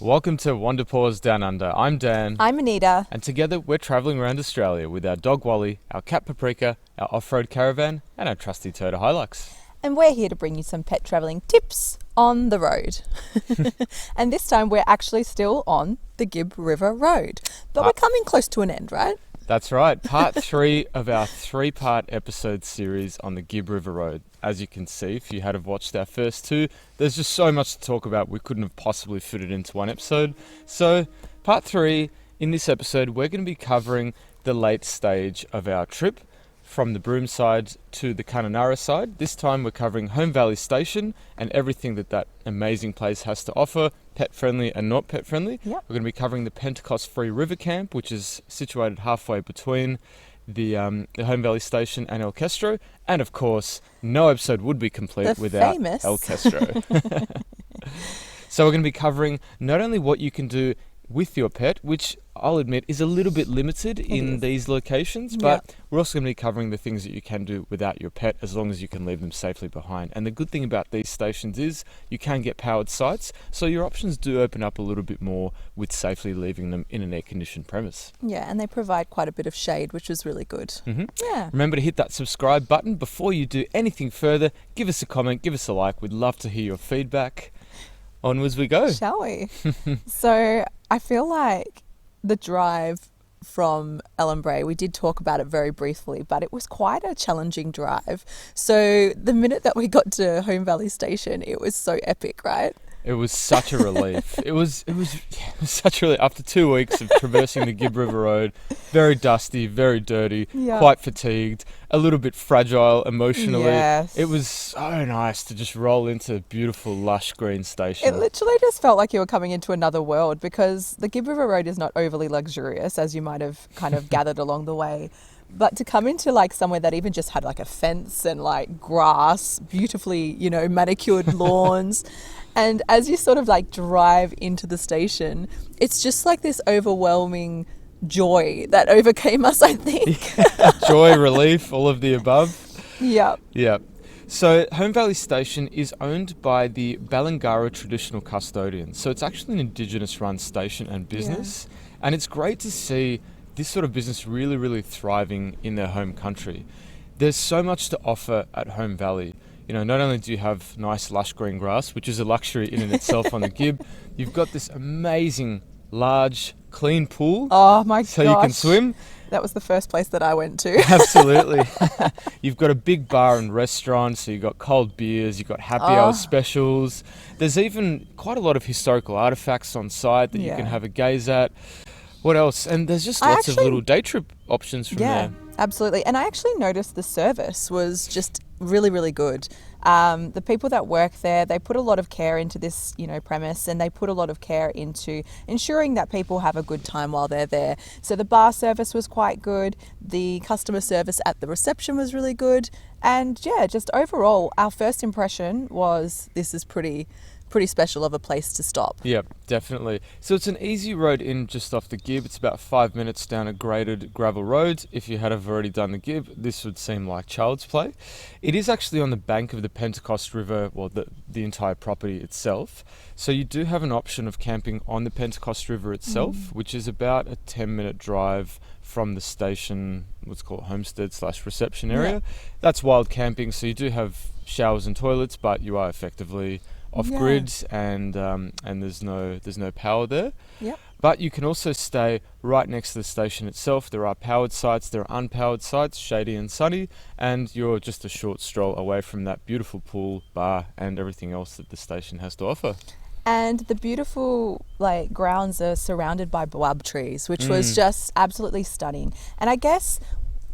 Welcome to Wander Paws Down Under. I'm Dan. I'm Anita. And together we're travelling around Australia with our dog Wally, our cat Paprika, our off-road caravan, and our trusty Toyota Hilux. And we're here to bring you some pet travelling tips on the road. And this time we're actually still on the Gibb River Road. But we're coming close to an end, right? That's right. Part 3 of our 3-part episode series on the Gibb River Road. As you can see, if you had watched our first 2, there's just so much to talk about. We couldn't have possibly fit it into one episode. So, part 3, in this episode, we're going to be covering the late stage of our trip from the Broome side to the Kununurra side. This time we're covering Home Valley Station and everything that amazing place has to offer, pet-friendly and not pet-friendly. Yep. We're going to be covering the Pentecost Free River Camp, which is situated halfway between the Home Valley Station and El Questro. And of course, no episode would be complete without famous El Questro. So we're going to be covering not only what you can do with your pet, which I'll admit is a little bit limited in these locations, but we're also going to be covering the things that you can do without your pet as long as you can leave them safely behind. And the good thing about these stations is you can get powered sites, so your options do open up a little bit more with safely leaving them in an air-conditioned premise. Yeah, and they provide quite a bit of shade, which is really good. Mm-hmm. Yeah. Remember to hit that subscribe button before you do anything further. Give us a comment, give us a like. We'd love to hear your feedback. Onwards we go. Shall we? So I feel like the drive from Ellenbray, we did talk about it very briefly, but it was quite a challenging drive. So the minute that we got to Home Valley Station, it was so epic, right? It was such a relief. it was such a relief. After 2 weeks of traversing the Gibb River Road, very dusty, very dirty, quite fatigued, a little bit fragile emotionally. Yes. It was so nice to just roll into a beautiful, lush green station. It literally just felt like you were coming into another world because the Gibb River Road is not overly luxurious, as you might have kind of gathered along the way. But to come into like somewhere that even just had like a fence and like grass, beautifully, manicured lawns. And as you sort of like drive into the station, it's just like this overwhelming joy that overcame us, I think. Joy, relief, all of the above. Yep. Yep. So Home Valley Station is owned by the Balangara Traditional Custodians. So it's actually an Indigenous run station and business. Yeah. And it's great to see this sort of business really, really thriving in their home country. There's so much to offer at Home Valley. Not only do you have nice lush green grass, which is a luxury in and itself on the Gibb, you've got this amazing, large, clean pool. Oh my gosh. So you can swim. That was the first place that I went to. Absolutely. You've got a big bar and restaurant, so you've got cold beers, you've got happy hour specials. There's even quite a lot of historical artifacts on site that you can have a gaze at. What else? And there's just lots of little day trip options from there. Absolutely. And I actually noticed the service was just really, really good. The people that work there, they put a lot of care into this, premise, and they put a lot of care into ensuring that people have a good time while they're there. So the bar service was quite good. The customer service at the reception was really good. And just overall, our first impression was this is pretty special of a place to stop. Yep, definitely. So it's an easy road in just off the Gibb. It's about 5 minutes down a graded gravel road. If you had have already done the Gibb, this would seem like child's play. It is actually on the bank of the Pentecost River, well, the entire property itself. So you do have an option of camping on the Pentecost River itself, which is about a 10-minute drive from the station, what's called homestead/reception area. Yeah. That's wild camping, so you do have showers and toilets, but you are effectively off-grid and there's no power there. Yep. But you can also stay right next to the station itself. There are powered sites, there are unpowered sites, shady and sunny, and you're just a short stroll away from that beautiful pool, bar, and everything else that the station has to offer. And the beautiful grounds are surrounded by baobab trees, which was just absolutely stunning. And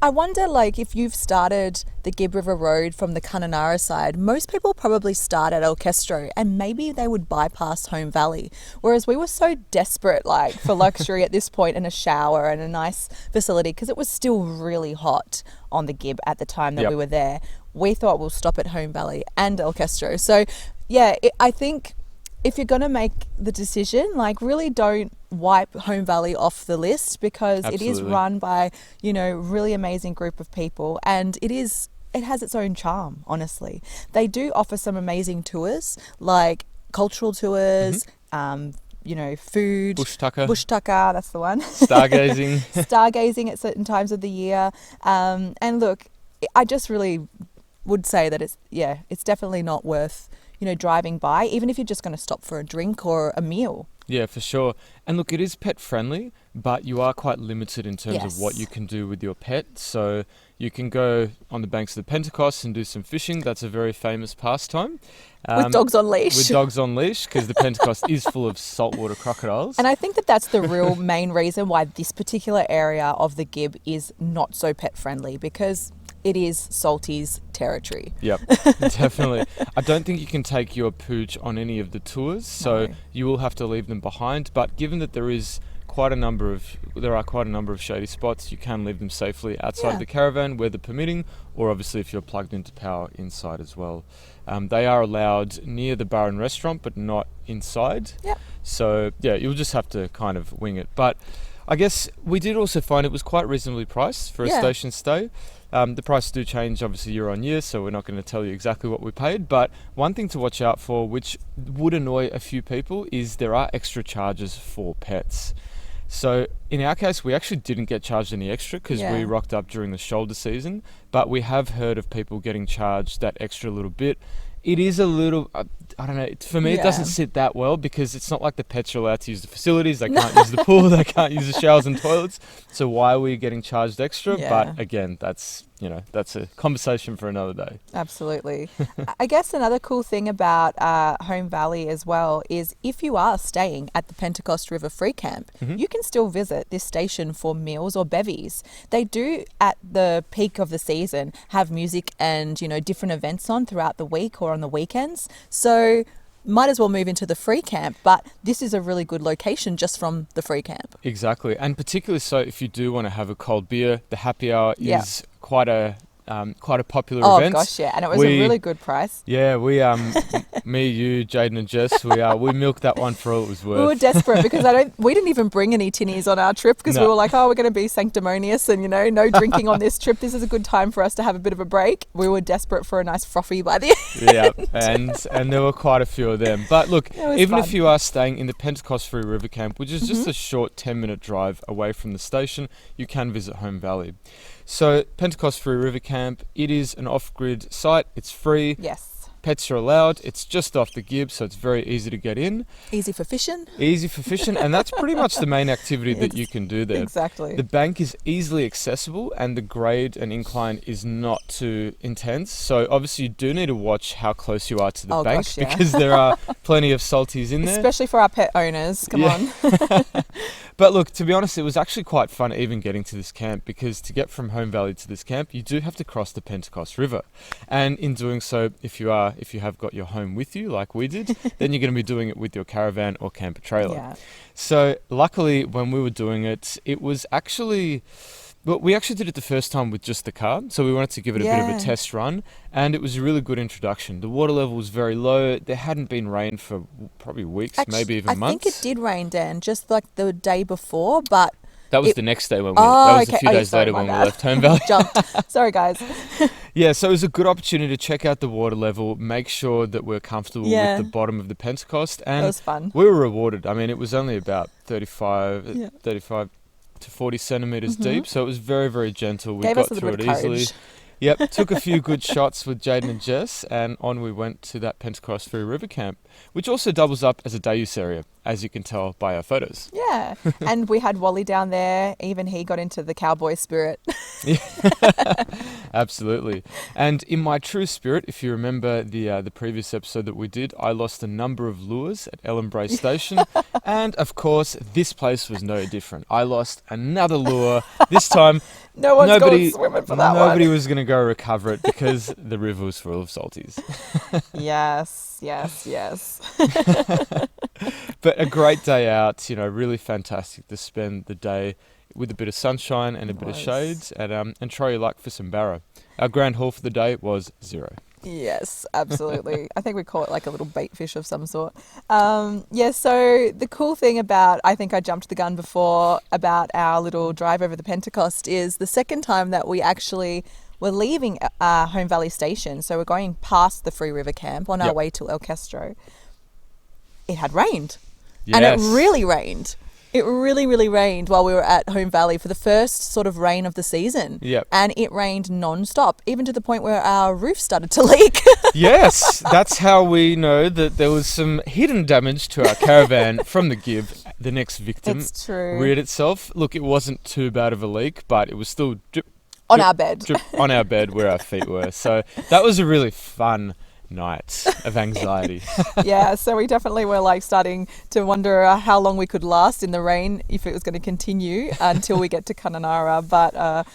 I wonder, if you've started the Gibb River Road from the Kununurra side, most people probably start at El Questro and maybe they would bypass Home Valley. Whereas we were so desperate, for luxury at this point and a shower and a nice facility because it was still really hot on the Gibb at the time that we were there. We thought we'll stop at Home Valley and El Questro. So, I think if you're going to make the decision, really don't wipe Home Valley off the list because it is run by, really amazing group of people and it has its own charm, honestly. They do offer some amazing tours, like cultural tours, food. Bush tucker. Bush tucker, that's the one. Stargazing. Stargazing at certain times of the year. And look, I just really would say that it's definitely not worth, driving by, even if you're just going to stop for a drink or a meal. Yeah, for sure. And look, it is pet friendly, but you are quite limited in terms of what Yes. you can do with your pet. So you can go on the banks of the Pentecost and do some fishing. That's a very famous pastime. With dogs on leash. With dogs on leash, because the Pentecost is full of saltwater crocodiles. And I think that that's the real main reason why this particular area of the Gibb is not so pet friendly, because it is Salty's territory. Yep, definitely. I don't think you can take your pooch on any of the tours, so No. you will have to leave them behind. But given that there are quite a number of shady spots, you can leave them safely outside of the caravan, weather permitting, or obviously if you're plugged into power inside as well. They are allowed near the bar and restaurant, but not inside. Yep. So yeah, you'll just have to kind of wing it. But I guess we did also find it was quite reasonably priced for a station stay. The prices do change obviously year on year, so we're not going to tell you exactly what we paid. But one thing to watch out for, which would annoy a few people, is there are extra charges for pets. So in our case, we actually didn't get charged any extra because we rocked up during the shoulder season, but we have heard of people getting charged that extra little bit. It is a little, I don't know, for me it doesn't sit that well, because it's not like the pets are allowed to use the facilities, they can't use the pool, they can't use the showers and toilets, so why are we getting charged extra? But again, that's a conversation for another day. Absolutely. I guess another cool thing about Home Valley as well is if you are staying at the Pentecost River Free Camp, you can still visit this station for meals or bevies. They do, at the peak of the season, have music and, different events on throughout the week or on the weekends. So might as well move into the free camp, but this is a really good location just from the free camp. Exactly, and particularly so if you do want to have a cold beer, the happy hour is quite a popular event. Oh gosh, yeah, and it was a really good price. Yeah, we me, you, Jaden, and Jess, we milked that one for all it was worth. We were desperate because we didn't even bring any tinnies on our trip because we were like, we're going to be sanctimonious and no drinking on this trip. This is a good time for us to have a bit of a break. We were desperate for a nice frothy by the end. Yeah, and there were quite a few of them. But look, even fun. if you are staying in the Pentecost Free River Camp, which is just a short 10-minute drive away from the station, you can visit Home Valley. So Pentecost Free River Camp, it is an off-grid site. It's free. Yes. Pets are allowed. It's just off the Gibb, so it's very easy to get in. Easy for fishing. And that's pretty much the main activity that you can do there. Exactly. The bank is easily accessible and the grade and incline is not too intense. So obviously you do need to watch how close you are to the bank, because there are plenty of salties in there. Especially for our pet owners. Come on. But look, to be honest, it was actually quite fun even getting to this camp, because to get from Home Valley to this camp, you do have to cross the Pentecost River. And in doing so, if you have got your home with you, like we did, then you're going to be doing it with your caravan or camper trailer. Yeah. So luckily, when we were doing it, it was actually... Well, we actually did it the first time with just the car, so we wanted to give it a bit of a test run, and it was a really good introduction. The water level was very low. There hadn't been rain for probably weeks, maybe even months. I think it did rain, Dan, just like the day before, but... That was the next day when that was a few days later when we left Home Valley. Jumped. Sorry, guys. Yeah, so it was a good opportunity to check out the water level, make sure that we're comfortable with the bottom of the Pentecost, and that was fun. We were rewarded. I mean, it was only about 35 to 40 centimetres deep, so it was very, very gentle. We got through it easily. Yep, took a few good shots with Jaden and Jess, and on we went to that Pentecost Free River Camp, which also doubles up as a day use area, as you can tell by our photos. Yeah, and we had Wally down there. Even he got into the cowboy spirit. Absolutely. And in my true spirit, if you remember the previous episode that we did, I lost a number of lures at Ellenbrae Station, and of course, this place was no different. I lost another lure. This time, nobody swimming for that one. Nobody was going to go recover it because the river was full of salties. Yes. But a great day out, really fantastic to spend the day with a bit of sunshine and a bit of shades, and try your luck for some barra. Our grand haul for the day was 0. Yes, absolutely. I think we call it like a little bait fish of some sort. So the cool thing about, I think I jumped the gun before, about our little drive over the Pentecost is the second time that we actually were leaving Home Valley Station. So we're going past the Free River Camp on our way to El Questro. It had rained. Yes. And it really rained. It really, really rained while we were at Home Valley for the first sort of rain of the season. Yep. And it rained non-stop, even to the point where our roof started to leak. Yes, that's how we know that there was some hidden damage to our caravan from the Gibb. The next victim It's true. reared itself. Look, it wasn't too bad of a leak, but it was still drip, On drip, our bed. drip on our bed where our feet were. So that was a really fun night of anxiety. Yeah, so we definitely were like starting to wonder how long we could last in the rain, if it was going to continue until we get to Kununurra. But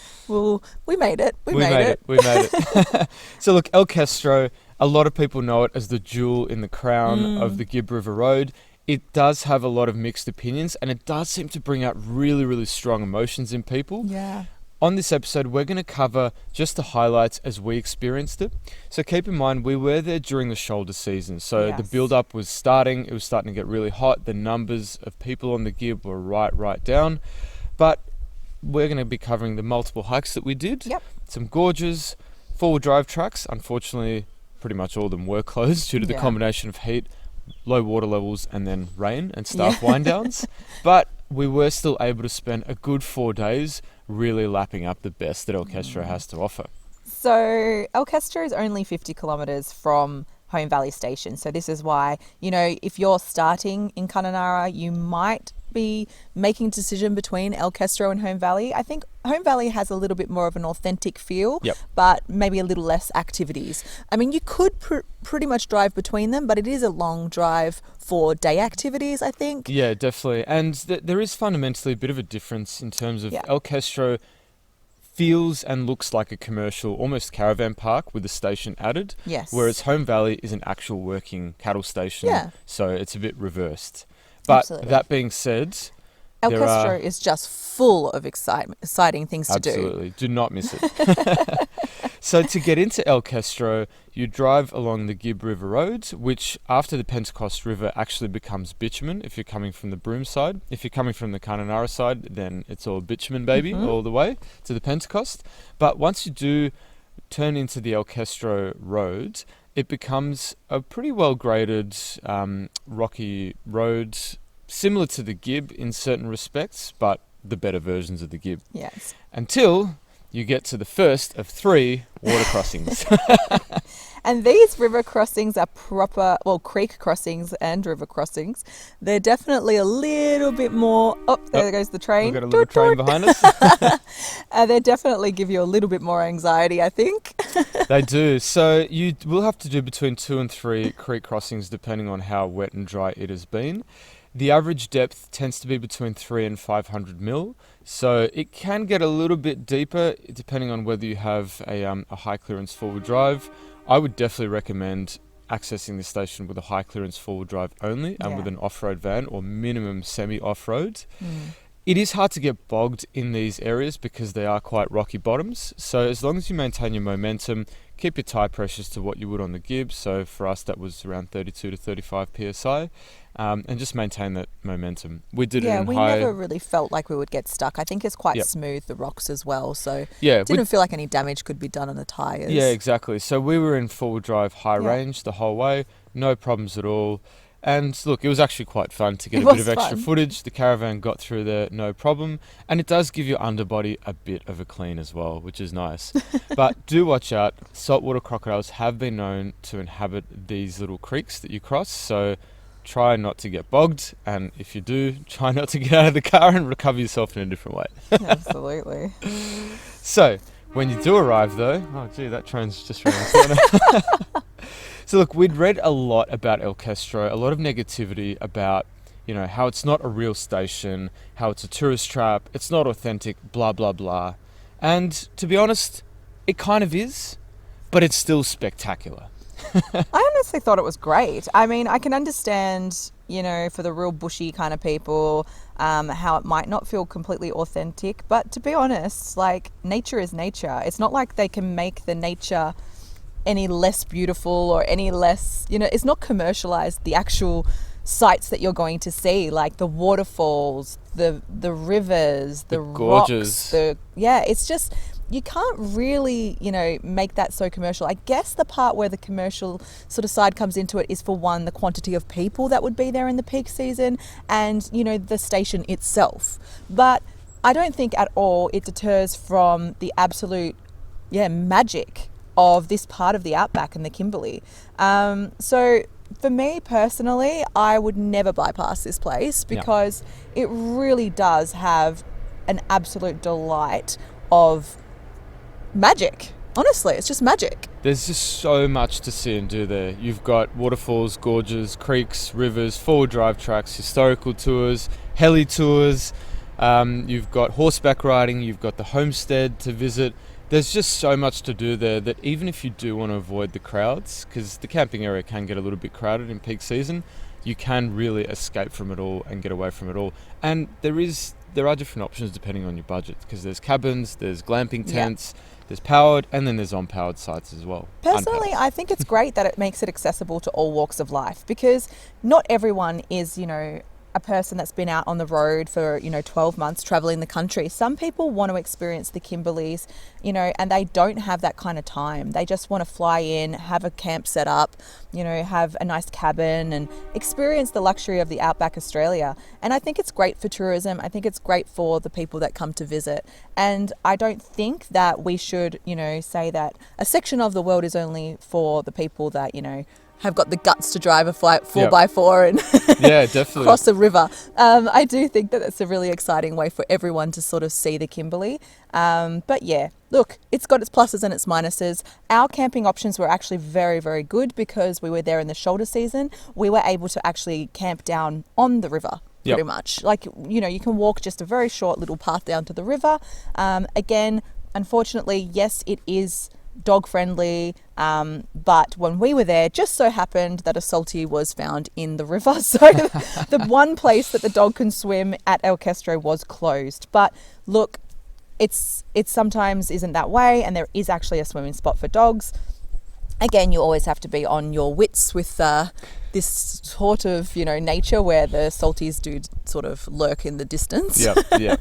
we made it. We made it. We made it. So look, El Questro, a lot of people know it as the jewel in the crown of the Gibb River Road. It does have a lot of mixed opinions, and it does seem to bring out really, really strong emotions in people. Yeah. On this episode, we're going to cover just the highlights as we experienced it. So keep in mind, we were there during the shoulder season. So the build-up was starting. It was starting to get really hot. The numbers of people on the Gibb were right down. But we're going to be covering the multiple hikes that we did. Yep. Some gorges, four-wheel drive tracks. Unfortunately, pretty much all of them were closed due to the combination of heat, low water levels, and then rain and staff wind downs. But we were still able to spend a good 4 days really lapping up the best that El Questro has to offer. So El Questro is only 50 kilometres from Home Valley Station. So this is why, if you're starting in Kununurra, you might be making a decision between El Questro and Home Valley. I think Home Valley has a little bit more of an authentic feel, but maybe a little less activities. I mean, you could pretty much drive between them, but it is a long drive for day activities, I think. Yeah, definitely. And there is fundamentally a bit of a difference in terms of El Questro feels and looks like a commercial, almost caravan park with a station added. Yes. Whereas Home Valley is an actual working cattle station. Yeah. So it's a bit reversed. But that being said, El Questro is just full of exciting things to do. Absolutely. Do not miss it. So to get into El Questro, you drive along the Gibb River Road, which after the Pentecost River actually becomes bitumen if you're coming from the Broome side. If you're coming from the Kununurra side, then it's all bitumen, baby, all the way to the Pentecost. But once you do turn into the El Questro Road, it becomes a pretty well-graded rocky road, similar to the Gibb in certain respects, but the better versions of the Gibb. Yes. Until you get to the first of 3 water crossings. And these river crossings are creek crossings and river crossings. They're definitely a little bit more... Oh, there goes the train. We've got a little train behind us. They definitely give you a little bit more anxiety, I think. They do. So you will have to do between 2 and 3 creek crossings depending on how wet and dry it has been. The average depth tends to be between 3 and 500 mil, so it can get a little bit deeper depending on whether you have a high clearance four-wheel drive. I would definitely recommend accessing the station with a high clearance four-wheel drive only and with an off-road van or minimum semi-off-road. It is hard to get bogged in these areas because they are quite rocky bottoms, so as long as you maintain your momentum, keep your tyre pressures to what you would on the Gibb, so for us that was around 32 to 35 psi, and just maintain that momentum. We did it in we high... never really felt like we would get stuck. I think it's quite smooth, the rocks as well, so yeah, didn't feel like any damage could be done on the tyres. Yeah, exactly. So we were in four-wheel drive high range the whole way, no problems at all. And look, it was actually quite fun to get a bit of extra footage. The caravan got through there, no problem. And it does give your underbody a bit of a clean as well, which is nice. But do watch out. Saltwater crocodiles have been known to inhabit these little creeks that you cross. So try not to get bogged. And if you do, try not to get out of the car and recover yourself in a different way. Absolutely. So when you do arrive though, oh gee, that train's just around the corner. So look, we'd read a lot about El Questro, a lot of negativity about, how it's not a real station, how it's a tourist trap, it's not authentic, blah, blah, blah. And to be honest, it kind of is, but it's still spectacular. I honestly thought it was great. I mean, I can understand, for the real bushy kind of people, how it might not feel completely authentic. But to be honest, nature is nature. It's not like they can make the nature any less beautiful or any less, it's not commercialized. The actual sites that you're going to see, like the waterfalls, the rivers, the rocks, gorges. it's just, you can't really, make that so commercial. I guess the part where the commercial sort of side comes into it is, for one, the quantity of people that would be there in the peak season and, the station itself. But I don't think at all it deters from the absolute, magic of this part of the outback and the Kimberley. So for me personally, I would never bypass this place because it really does have an absolute delight of magic. Honestly, it's just magic. There's just so much to see and do there. You've got waterfalls, gorges, creeks, rivers, four-wheel drive tracks, historical tours, heli tours. You've got horseback riding. You've got the homestead to visit. There's just so much to do there that even if you do want to avoid the crowds, because the camping area can get a little bit crowded in peak season, you can really escape from it all and get away from it all. And there are different options depending on your budget, because there's cabins, there's glamping tents, there's powered, and then there's unpowered sites as well. Personally, I think it's great that it makes it accessible to all walks of life, because not everyone is, a person that's been out on the road for 12 months traveling the country. Some people want to experience the Kimberleys, and they don't have that kind of time. They just want to fly in, have a camp set up, have a nice cabin and experience the luxury of the outback Australia. And I think it's great for tourism. I think it's great for the people that come to visit. And I don't think that we should say that a section of the world is only for the people that have got the guts to drive a 4x4 and yeah, definitely cross a river. I do think that it's a really exciting way for everyone to sort of see the Kimberley. But yeah, look, it's got its pluses and its minuses. Our camping options were actually very, very good because we were there in the shoulder season. We were able to actually camp down on the river. Pretty much. Like, you can walk just a very short little path down to the river. Again, unfortunately, yes, it is dog friendly, but when we were there, just so happened that a salty was found in the river, so the one place that the dog can swim at El Questro was closed. But look, it's sometimes isn't that way, and there is actually a swimming spot for dogs. Again, you always have to be on your wits with this sort of nature where the salties do sort of lurk in the distance. Yeah.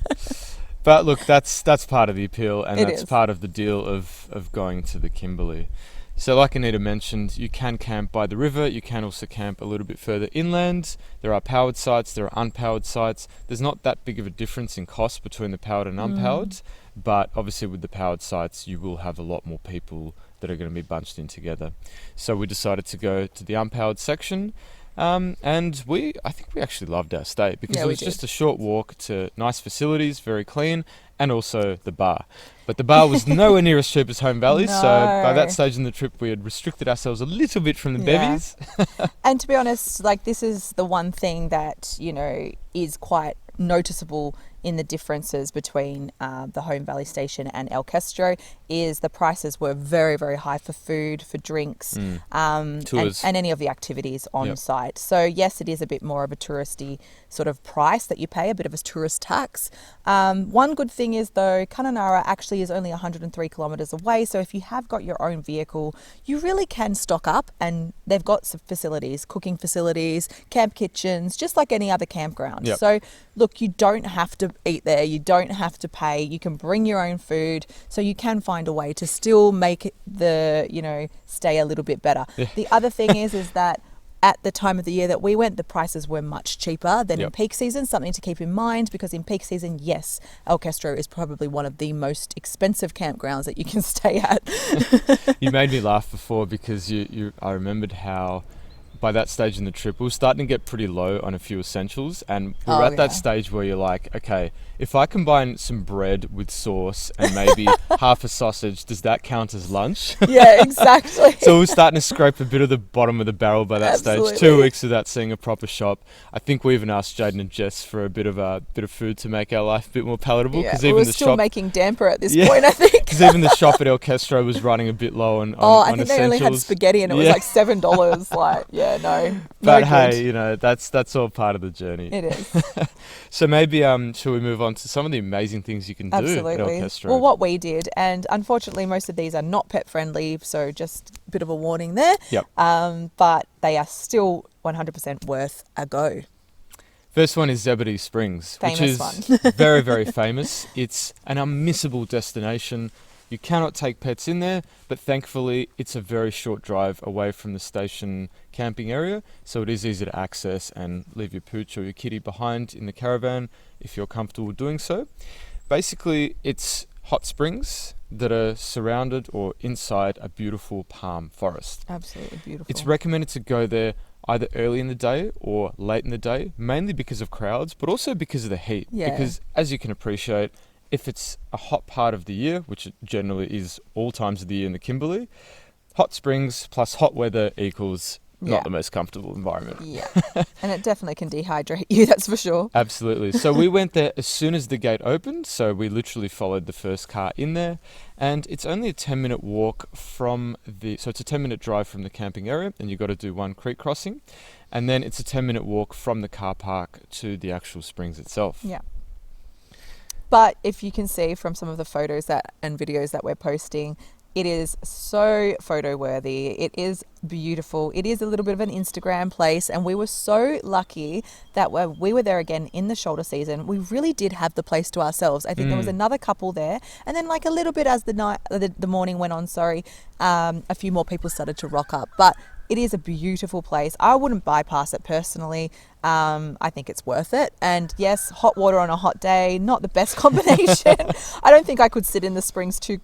But look, that's part of the appeal, and It that's is. part of the deal of going to the Kimberley. So like Anita mentioned, you can camp by the river, you can also camp a little bit further inland. There are powered sites, there are unpowered sites. There's not that big of a difference in cost between the powered and unpowered, but obviously with the powered sites, you will have a lot more people that are going to be bunched in together. So we decided to go to the unpowered section. And I think we actually loved our stay because it was just a short walk to nice facilities, very clean, and also the bar. But the bar was nowhere near as cheap as Home Valley, so by that stage in the trip, we had restricted ourselves a little bit from the bevies. And to be honest, this is the one thing that, is quite noticeable in the differences between the Home Valley Station and El Questro is the prices were very, very high for food, for drinks, and any of the activities on site. So yes, it is a bit more of a touristy sort of price that you pay, a bit of a tourist tax. One good thing is though, Kununurra actually is only 103 kilometres away. So if you have got your own vehicle, you really can stock up, and they've got some facilities, cooking facilities, camp kitchens, just like any other campground. So look, you don't have to eat there, you don't have to pay, you can bring your own food, so you can find a way to still make the stay a little bit better. The other thing is that at the time of the year that we went, the prices were much cheaper than in peak season, something to keep in mind, because in peak season, yes, El Questro is probably one of the most expensive campgrounds that you can stay at. You made me laugh before because I remembered how by that stage in the trip, we were starting to get pretty low on a few essentials, and we were at that stage where you're like, okay, if I combine some bread with sauce and maybe half a sausage, does that count as lunch? Yeah, exactly. So we were starting to scrape a bit of the bottom of the barrel by that stage. 2 weeks without seeing a proper shop. I think we even asked Jaden and Jess for a bit of food to make our life a bit more palatable. Yeah, Because we even were the still shop making damper at this point, I think. Because even the shop at El Questro was running a bit low on I think essentials. they only had spaghetti and it was like $7. Like, yeah, no. But no hey, good. that's all part of the journey. It is. So maybe shall we move on to some of the amazing things you can do at El Questro? Well, what we did, and unfortunately most of these are not pet friendly, so just a bit of a warning there. But they are still 100% worth a go. First one is Zebedee Springs, Famous which is one. very, very famous. It's an unmissable destination. You cannot take pets in there, but thankfully it's a very short drive away from the station camping area, so it is easy to access and leave your pooch or your kitty behind in the caravan if you're comfortable doing so. Basically, it's hot springs that are surrounded or inside a beautiful palm forest. Absolutely beautiful. It's recommended to go there either early in the day or late in the day, mainly because of crowds, but also because of the heat. Yeah. Because as you can appreciate, if it's a hot part of the year, which it generally is all times of the year in the Kimberley, hot springs plus hot weather equals not the most comfortable environment. Yeah, and it definitely can dehydrate you, that's for sure. Absolutely. So we went there as soon as the gate opened, so we literally followed the first car in there, and it's only a 10-minute walk from so it's a 10-minute drive from the camping area, and you've got to do one creek crossing, and then it's a 10-minute walk from the car park to the actual springs itself. Yeah. But if you can see from some of the photos and videos that we're posting, it is so photo worthy. It is beautiful. It is a little bit of an Instagram place, and we were so lucky that we were there again in the shoulder season. We really did have the place to ourselves. I think there was another couple there, and then like a little bit as the morning went on, a few more people started to rock up. But it is a beautiful place. I wouldn't bypass it personally. I think it's worth it. And yes, hot water on a hot day, not the best combination. I don't think I could sit in the springs too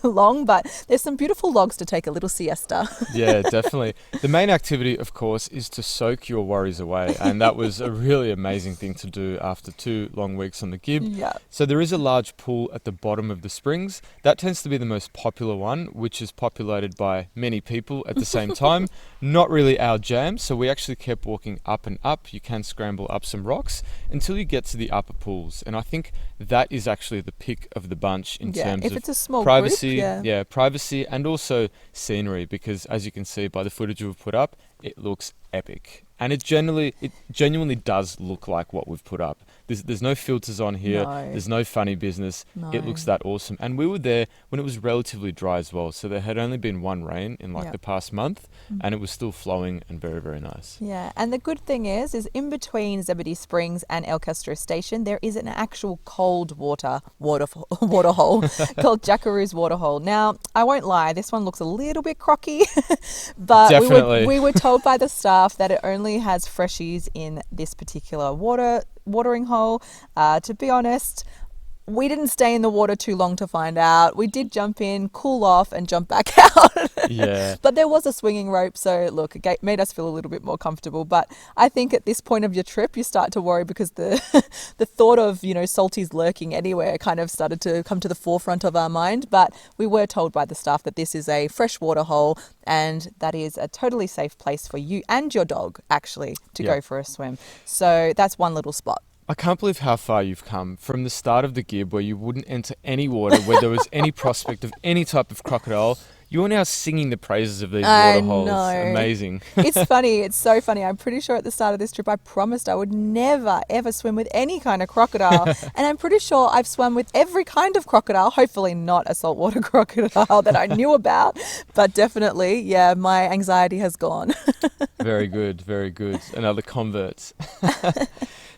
long, but there's some beautiful logs to take a little siesta. Yeah, definitely. The main activity, of course, is to soak your worries away. And that was a really amazing thing to do after 2 long weeks on the Gibb. Yeah. So there is a large pool at the bottom of the springs. That tends to be the most popular one, which is populated by many people at the same time. Not really our jam, so we actually kept walking up and up. You can scramble up some rocks until you get to the upper pools, and I think that is actually the pick of the bunch in terms of it's a small privacy. group, Privacy and also scenery, because as you can see by the footage we've put up, it looks epic, and it genuinely does look like what we've put up. There's no filters on here. No. There's no funny business. No. It looks that awesome. And we were there when it was relatively dry as well. So there had only been one rain in the past month, and it was still flowing and very, very nice. Yeah, and the good thing is in between Zebedee Springs and Questro Station, there is an actual cold waterhole called Jackaroo's Waterhole. Now, I won't lie, this one looks a little bit crocky, but Definitely. we were told by the staff that it only has freshies in this particular watering hole. To be honest, we didn't stay in the water too long to find out. We did jump in, cool off, and jump back out. Yeah. But there was a swinging rope, so look, it made us feel a little bit more comfortable. But I think at this point of your trip, you start to worry because the thought of, salties lurking anywhere kind of started to come to the forefront of our mind. But we were told by the staff that this is a freshwater hole, and that is a totally safe place for you and your dog, actually, to go for a swim. So that's one little spot. I can't believe how far you've come from the start of the Gibb, where you wouldn't enter any water, where there was any prospect of any type of crocodile. You're now singing the praises of these water holes. Amazing. It's funny. It's so funny. I'm pretty sure at the start of this trip, I promised I would never, ever swim with any kind of crocodile. And I'm pretty sure I've swum with every kind of crocodile, hopefully not a saltwater crocodile that I knew about. But definitely, my anxiety has gone. Very good. Very good. Another convert.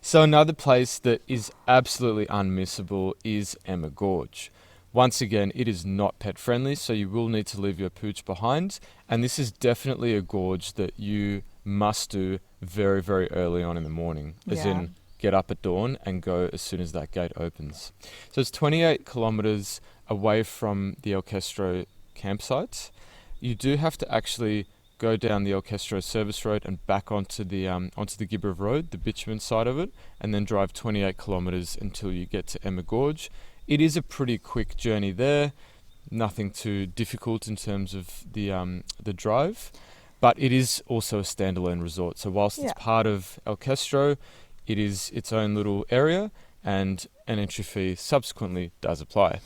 So another place that is absolutely unmissable is Emma Gorge. Once again, it is not pet friendly, so you will need to leave your pooch behind. And this is definitely a gorge that you must do very, very early on in the morning, as in get up at dawn and go as soon as that gate opens. So it's 28 kilometers away from the Questro campsite. You do have to actually go down the Questro service road and back onto the Gibb River Road, the bitumen side of it, and then drive 28 kilometers until you get to Emma Gorge. It is a pretty quick journey there, nothing too difficult in terms of the drive, but it is also a standalone resort. So whilst it's part of Questro, it is its own little area, and an entry fee subsequently does apply,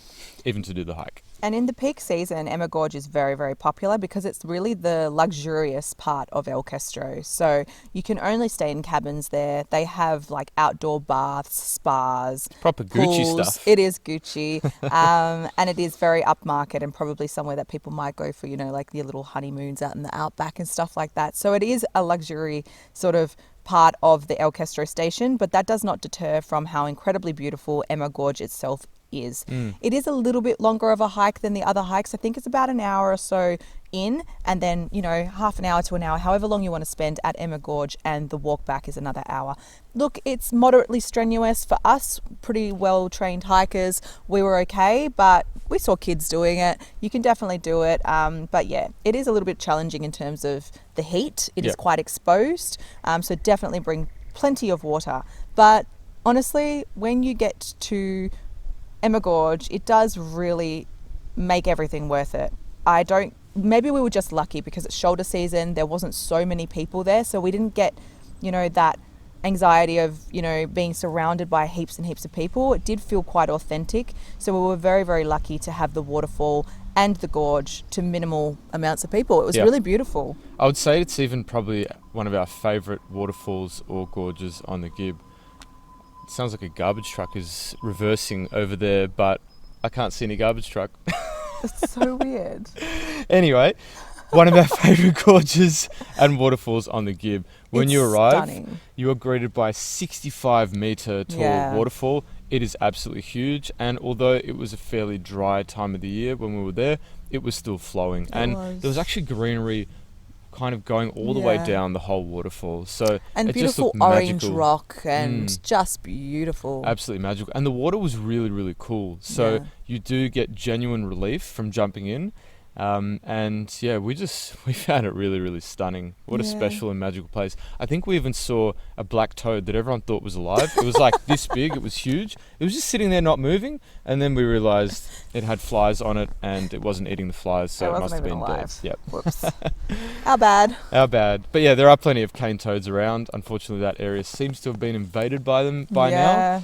even to do the hike. And in the peak season, Emma Gorge is very, very popular because it's really the luxurious part of Questro. So you can only stay in cabins there. They have like outdoor baths, spas, proper pools. Gucci stuff. It is Gucci. And it is very upmarket and probably somewhere that people might go for, like your little honeymoons out in the outback and stuff like that. So it is a luxury sort of part of the Questro Station, but that does not deter from how incredibly beautiful Emma Gorge itself is. It is a little bit longer of a hike than the other hikes. I think it's about an hour or so in, and then, you know, half an hour to an hour, however long you want to spend at Emma Gorge, and the walk back is another hour. Look, it's moderately strenuous for us, pretty well trained hikers. We were okay, but we saw kids doing it. You can definitely do it. But yeah, it is a little bit challenging in terms of the heat. It is quite exposed. So definitely bring plenty of water. But honestly, when you get to Emma Gorge, it does really make everything worth it. Maybe we were just lucky because it's shoulder season. There wasn't so many people there, so we didn't get, you know, that anxiety of, you know, being surrounded by heaps and heaps of people. It did feel quite authentic. So we were very, very lucky to have the waterfall and the gorge to minimal amounts of people. It was really beautiful. I would say it's even probably one of our favourite waterfalls or gorges on the Gibb. It sounds like a garbage truck is reversing over there, but I can't see any garbage truck. It's so weird. Anyway, one of our favourite gorges and waterfalls on the Gibb. When you arrive, you are greeted by a 65-metre tall waterfall. It is absolutely huge, and although it was a fairly dry time of the year when we were there, it was still flowing. There was actually greenery kind of going all the way down the whole waterfall. So and it beautiful just looked orange magical. rock and just beautiful. Absolutely magical. And the water was really, really cool. So you do get genuine relief from jumping in. And yeah, we found it really, really stunning. What a special and magical place. I think we even saw a black toad that everyone thought was alive. It was like this big, it was huge. It was just sitting there not moving, and then we realised it had flies on it and it wasn't eating the flies, so it must have been alive. dead. Yep. Whoops. How bad. How bad. But yeah, there are plenty of cane toads around. Unfortunately, that area seems to have been invaded by them by now.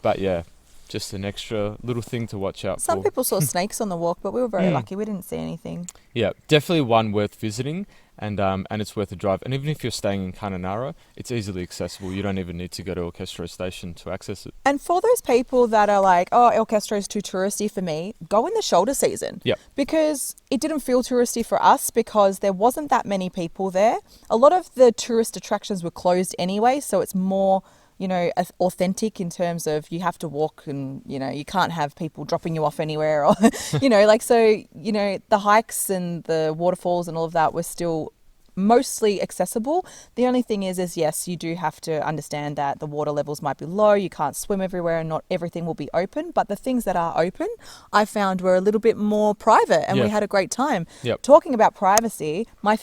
But yeah, just an extra little thing to watch out for. Some people saw snakes on the walk, but we were very lucky. We didn't see anything. Yeah, definitely one worth visiting, and it's worth a drive. And even if you're staying in Kununurra, it's easily accessible. You don't even need to go to Questro Station to access it. And for those people that are like, oh, Questro is too touristy for me, go in the shoulder season. Yep. Because it didn't feel touristy for us because there wasn't that many people there. A lot of the tourist attractions were closed anyway, so it's more, you know, authentic in terms of you have to walk and, you know, you can't have people dropping you off anywhere or, you know, like, so, you know, the hikes and the waterfalls and all of that were still mostly accessible. The only thing is yes, you do have to understand that the water levels might be low, you can't swim everywhere and not everything will be open, but the things that are open I found were a little bit more private and we had a great time. Talking about privacy, my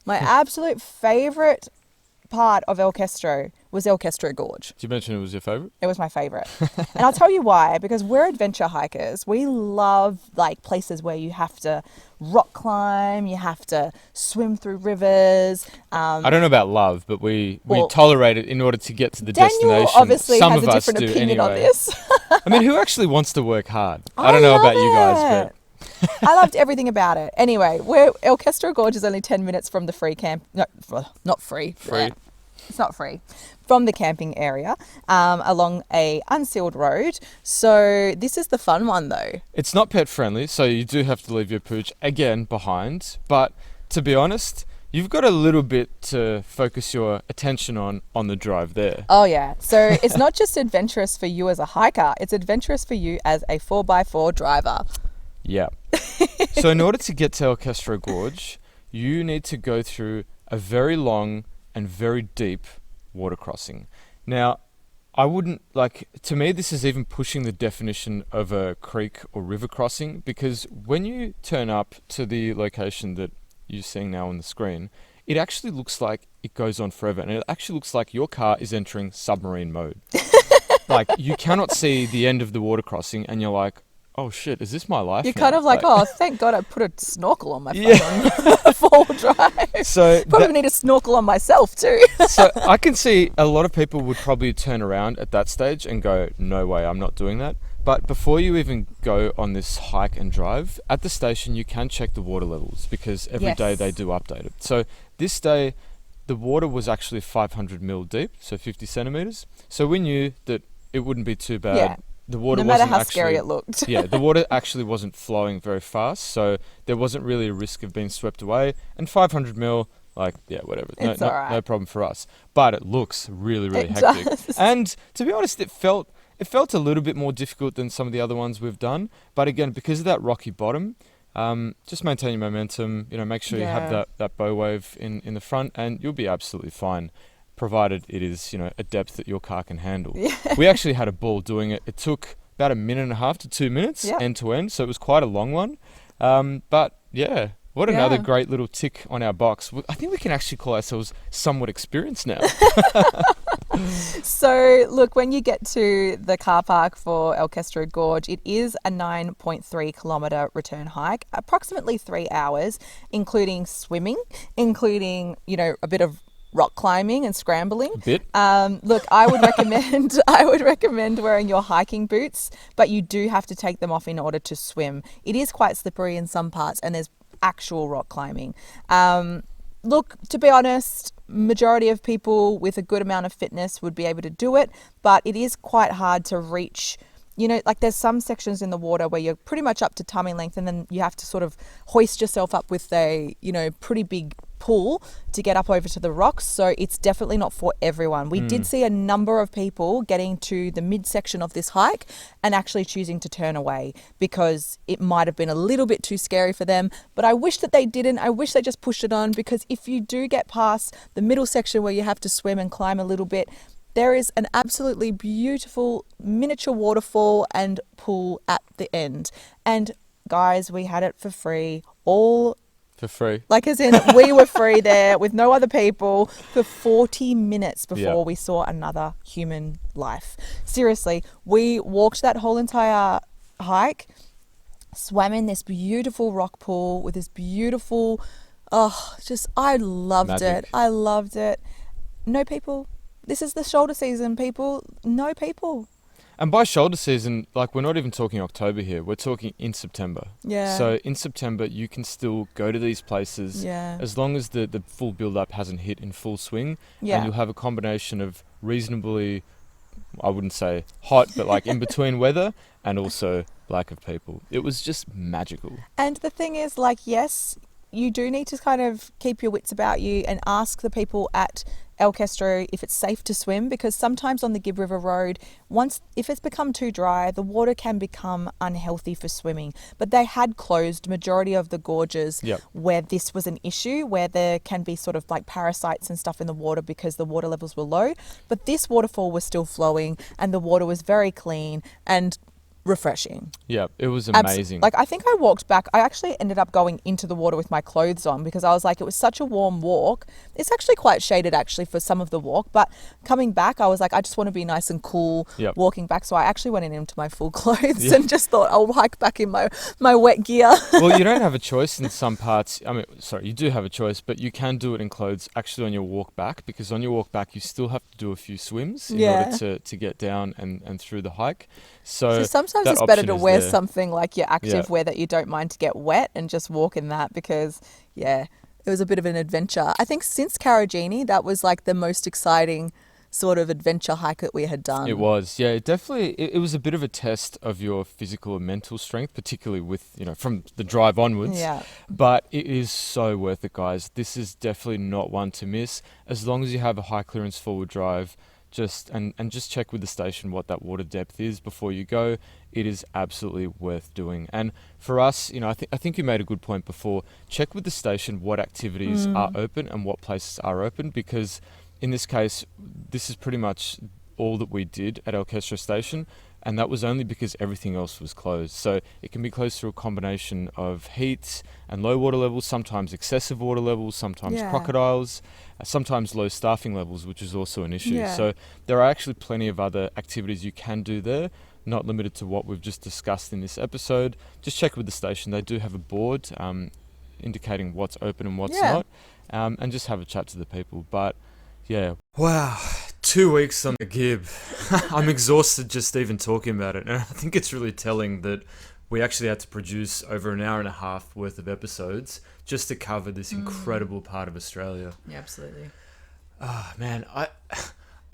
absolute favourite part of Questro was Questro Gorge. Did you mention it was your favourite? It was my favourite. And I'll tell you why, because we're adventure hikers. We love like places where you have to rock climb, you have to swim through rivers. I don't know about love, but we tolerate it in order to get to the Daniel destination. Obviously Some has of a us different do opinion anyway. on this. I mean, who actually wants to work hard? I don't know about you guys, but I loved everything about it. Anyway, Questro Gorge is only 10 minutes from the free camp. No, not free. Free. It's not free. From the camping area, along a unsealed road. So this is the fun one though. It's not pet friendly, so you do have to leave your pooch again behind. But to be honest, you've got a little bit to focus your attention on the drive there. Oh yeah. So it's not just adventurous for you as a hiker, it's adventurous for you as a 4x4 driver. Yeah. So in order to get to Questro Gorge, you need to go through a very long and very deep water crossing. Now, I wouldn't, to me, this is even pushing the definition of a creek or river crossing, because when you turn up to the location that you're seeing now on the screen, it actually looks like it goes on forever, and it actually looks like your car is entering submarine mode. You cannot see the end of the water crossing, and you're like, oh shit, is this my life? You're now? kind of like, oh, thank God I put a snorkel on my phone. Four-wheel drive. So probably need a snorkel on myself too. So I can see a lot of people would probably turn around at that stage and go, no way, I'm not doing that. But before you even go on this hike and drive, at the station you can check the water levels, because every day they do update it. So this day, the water was actually 500 mil deep, so 50 centimetres. So we knew that it wouldn't be too bad. Yeah. The water no matter wasn't how actually, scary it looked. Yeah, the water actually wasn't flowing very fast, so there wasn't really a risk of being swept away. And 500 mil, whatever. It's all right. No problem for us. But it looks really, really hectic. Does. And to be honest, it felt It felt a little bit more difficult than some of the other ones we've done, but again, because of that rocky bottom, just maintain your momentum. Make sure you have that bow wave in the front, and you'll be absolutely fine, provided it is a depth that your car can handle. Yeah. We actually had a ball doing it. It took about 1.5 to 2 minutes end to end, so it was quite a long one. But yeah. What another great little tick on our box. I think we can actually call ourselves somewhat experienced now. So, look, when you get to the car park for El Questro Gorge, it is a 9.3 kilometre return hike, approximately 3 hours, including swimming, including, a bit of rock climbing and scrambling. A bit. Look, I would recommend wearing your hiking boots, but you do have to take them off in order to swim. It is quite slippery in some parts, and there's actual rock climbing. Look, to be honest, majority of people with a good amount of fitness would be able to do it, but it is quite hard to reach. There's some sections in the water where you're pretty much up to tummy length, and then you have to sort of hoist yourself up with a, pretty big pull to get up over to the rocks. So it's definitely not for everyone. We did see a number of people getting to the midsection of this hike and actually choosing to turn away because it might have been a little bit too scary for them. But I wish that they didn't. I wish they just pushed it on, because if you do get past the middle section where you have to swim and climb a little bit, there is an absolutely beautiful miniature waterfall and pool at the end. And guys, we had it for free, for free. Like, as in, we were free there with no other people for 40 minutes before we saw another human life. Seriously, we walked that whole entire hike, swam in this beautiful rock pool with this beautiful, I loved Magic. it. I loved it. No people. This is the shoulder season, people. No people. And by shoulder season, we're not even talking October here. We're talking in September. Yeah. So in September, you can still go to these places as long as the full build-up hasn't hit in full swing. Yeah. And you'll have a combination of reasonably, I wouldn't say hot, but in between weather, and also lack of people. It was just magical. And the thing is, yes, you do need to kind of keep your wits about you and ask the people at El Questro if it's safe to swim, because sometimes on the Gibb River Road, if it's become too dry, the water can become unhealthy for swimming. But they had closed majority of the gorges where this was an issue, where there can be sort of parasites and stuff in the water because the water levels were low. But this waterfall was still flowing and the water was very clean and refreshing. Yeah, it was amazing. I think I walked back. I actually ended up going into the water with my clothes on because I was like, it was such a warm walk. It's actually quite shaded actually for some of the walk, but coming back, I was like, I just want to be nice and cool walking back. So I actually went into my full clothes and just thought I'll hike back in my wet gear. Well, you don't have a choice in some parts. You do have a choice, but you can do it in clothes actually on your walk back, because on your walk back, you still have to do a few swims in order to get down and through the hike. So sometimes it's better to wear something like your active wear that you don't mind to get wet and just walk in that, because it was a bit of an adventure. I think since Carragini, that was the most exciting sort of adventure hike that we had done. It was, it definitely, it was a bit of a test of your physical and mental strength, particularly with, from the drive onwards. Yeah. But it is so worth it, guys. This is definitely not one to miss. As long as you have a high clearance forward drive, just check with the station what that water depth is before you go. It is absolutely worth doing. And for us, I think you made a good point before. Check with the station what activities are open and what places are open, because in this case, this is pretty much all that we did at El Questro Station, and that was only because everything else was closed. So it can be closed through a combination of heat and low water levels, sometimes excessive water levels, sometimes crocodiles, sometimes low staffing levels, which is also an issue. Yeah. So there are actually plenty of other activities you can do there, not limited to what we've just discussed in this episode. Just check with the station. They do have a board indicating what's open and what's not, and just have a chat to the people. But yeah. Wow. 2 weeks on the Gibb. I'm exhausted just even talking about it. And I think it's really telling that we actually had to produce over an hour and a half worth of episodes just to cover this incredible part of Australia. Yeah, absolutely. Oh, man. I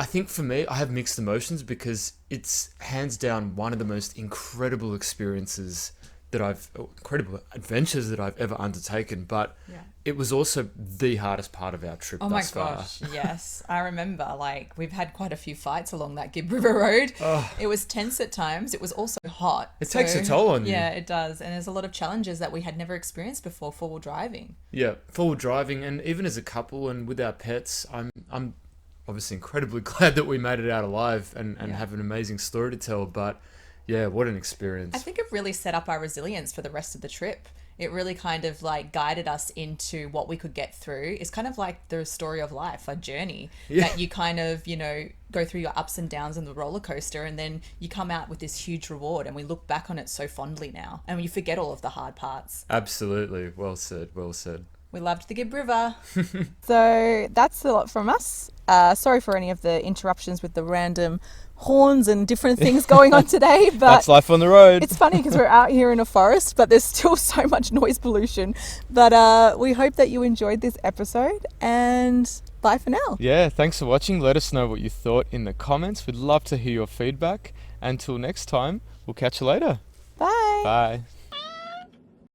think for me, I have mixed emotions, because it's hands down one of the most incredible adventures that I've ever undertaken. But it was also the hardest part of our trip Oh my thus far. gosh, yes. I remember, like, we've had quite a few fights along that Gibb River Road. Oh. It was tense at times. It was also hot. It takes a toll on you. Yeah, it does. And there's a lot of challenges that we had never experienced before four-wheel driving. Yeah, forward driving, and even as a couple and with our pets, I'm obviously incredibly glad that we made it out alive and have an amazing story to tell. But yeah, what an experience. I think it really set up our resilience for the rest of the trip. It really kind of like guided us into what we could get through. It's kind of like the story of life, a journey that you kind of, you know, go through your ups and downs in the roller coaster, and then you come out with this huge reward, and we look back on it so fondly now, and you forget all of the hard parts. Absolutely. Well said. Well said. We loved the Gibb River. So that's a lot from us. Sorry for any of the interruptions with the random horns and different things going on today, but That's life on the road. it's funny because we're out here in a forest, but there's still so much noise pollution. But we hope that you enjoyed this episode, and bye for now. Yeah, thanks for watching. Let us know what you thought in the comments. We'd love to hear your feedback. Until next time, we'll catch you later. Bye. Bye.